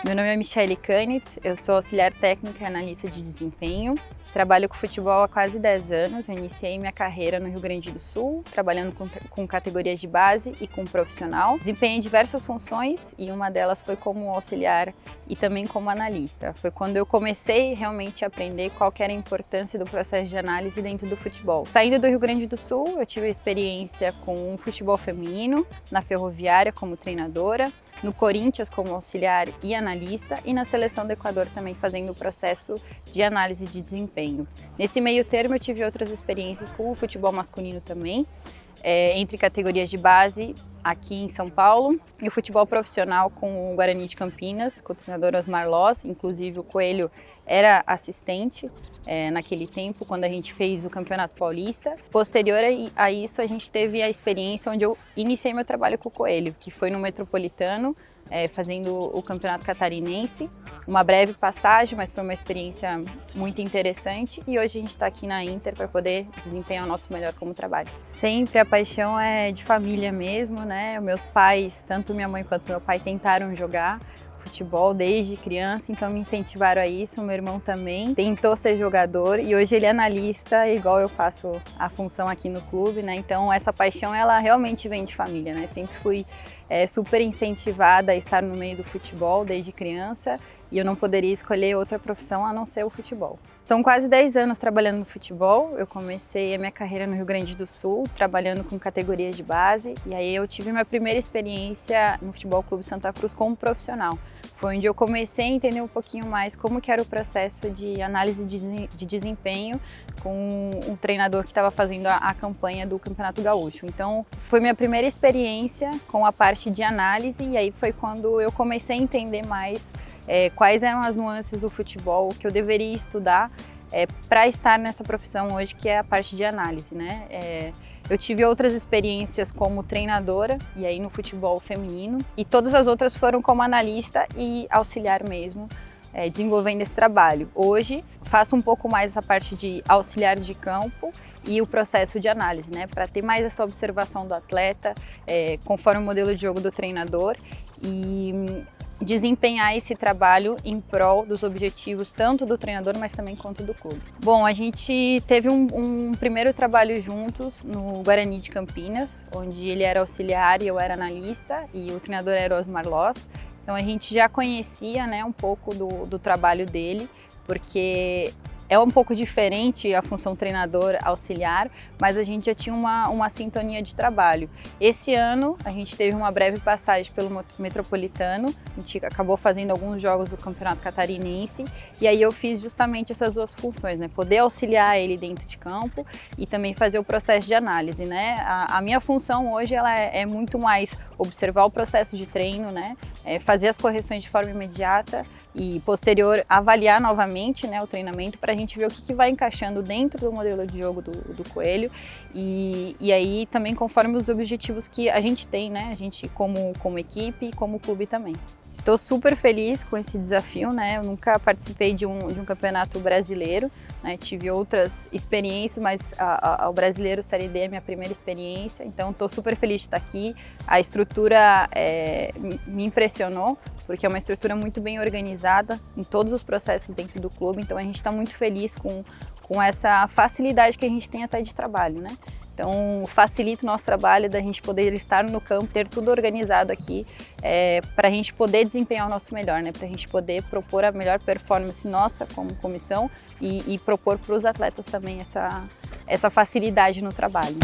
Meu nome é Michele Kanitz, eu sou auxiliar técnica e analista de desempenho. Trabalho com futebol há quase 10 anos. Eu iniciei minha carreira no Rio Grande do Sul, trabalhando com categorias de base e com profissional. Desempenhei diversas funções e uma delas foi como auxiliar e também como analista. Foi quando eu comecei realmente a aprender qual que era a importância do processo de análise dentro do futebol. Saindo do Rio Grande do Sul, eu tive experiência com o futebol feminino, na Ferroviária como treinadora, no Corinthians como auxiliar e analista e na Seleção do Equador também fazendo o processo de análise de desempenho. Nesse meio termo eu tive outras experiências com o futebol masculino também, entre categorias de base aqui em São Paulo e o futebol profissional com o Guarani de Campinas, com o treinador Osmar Loss, inclusive o Coelho era assistente naquele tempo, quando a gente fez o Campeonato Paulista. Posterior a isso, a gente teve a experiência onde eu iniciei meu trabalho com o Coelho, que foi no Metropolitano, fazendo o Campeonato Catarinense. Uma breve passagem, mas foi uma experiência muito interessante. E hoje a gente está aqui na Inter para poder desempenhar o nosso melhor como trabalho. Sempre a paixão é de família mesmo, né? Meus pais, tanto minha mãe quanto meu pai, tentaram jogar futebol desde criança, então me incentivaram a isso. O meu irmão também tentou ser jogador e hoje ele é analista, igual eu faço a função aqui no clube, né? Então essa paixão, ela realmente vem de família, né? Sempre fui super incentivada a estar no meio do futebol desde criança e eu não poderia escolher outra profissão a não ser o futebol. São quase 10 anos trabalhando no futebol. Eu comecei a minha carreira no Rio Grande do Sul, trabalhando com categorias de base, e aí eu tive minha primeira experiência no Futebol Clube Santa Cruz como profissional. Foi onde eu comecei a entender um pouquinho mais como que era o processo de análise de desempenho com um treinador que estava fazendo a campanha do Campeonato Gaúcho. Então, foi minha primeira experiência com a parte de análise e aí foi quando eu comecei a entender mais quais eram as nuances do futebol que eu deveria estudar para estar nessa profissão hoje, que é a parte de análise, né? Eu tive outras experiências como treinadora, e aí no futebol feminino, e todas as outras foram como analista e auxiliar mesmo, desenvolvendo esse trabalho. Hoje faço um pouco mais essa parte de auxiliar de campo e o processo de análise, né, para ter mais essa observação do atleta, conforme o modelo de jogo do treinador, e desempenhar esse trabalho em prol dos objetivos tanto do treinador, mas também quanto do clube. Bom, a gente teve um primeiro trabalho juntos no Guarani de Campinas, onde ele era auxiliar e eu era analista, e o treinador era Osmar Loss. Então a gente já conhecia, né, um pouco do trabalho dele, porque é um pouco diferente a função treinador-auxiliar, mas a gente já tinha uma sintonia de trabalho. Esse ano a gente teve uma breve passagem pelo Metropolitano, a gente acabou fazendo alguns jogos do Campeonato Catarinense e aí eu fiz justamente essas duas funções, né? Poder auxiliar ele dentro de campo e também fazer o processo de análise, né? A minha função hoje ela é muito mais observar o processo de treino, né? Fazer as correções de forma imediata e posterior avaliar novamente, né, o treinamento para a gente ver o que vai encaixando dentro do modelo de jogo do Coelho e aí também conforme os objetivos que a gente tem, né, a gente como equipe e como clube também. Estou super feliz com esse desafio, né? Eu nunca participei de um campeonato brasileiro, né? Tive outras experiências, mas o Brasileiro Série D é minha primeira experiência, então estou super feliz de estar aqui. A estrutura me impressionou, porque é uma estrutura muito bem organizada em todos os processos dentro do clube, então a gente está muito feliz com essa facilidade que a gente tem até de trabalho, né? Então facilita o nosso trabalho da gente poder estar no campo, ter tudo organizado aqui para a gente poder desempenhar o nosso melhor, né? Para a gente poder propor a melhor performance nossa como comissão e propor para os atletas também essa facilidade no trabalho.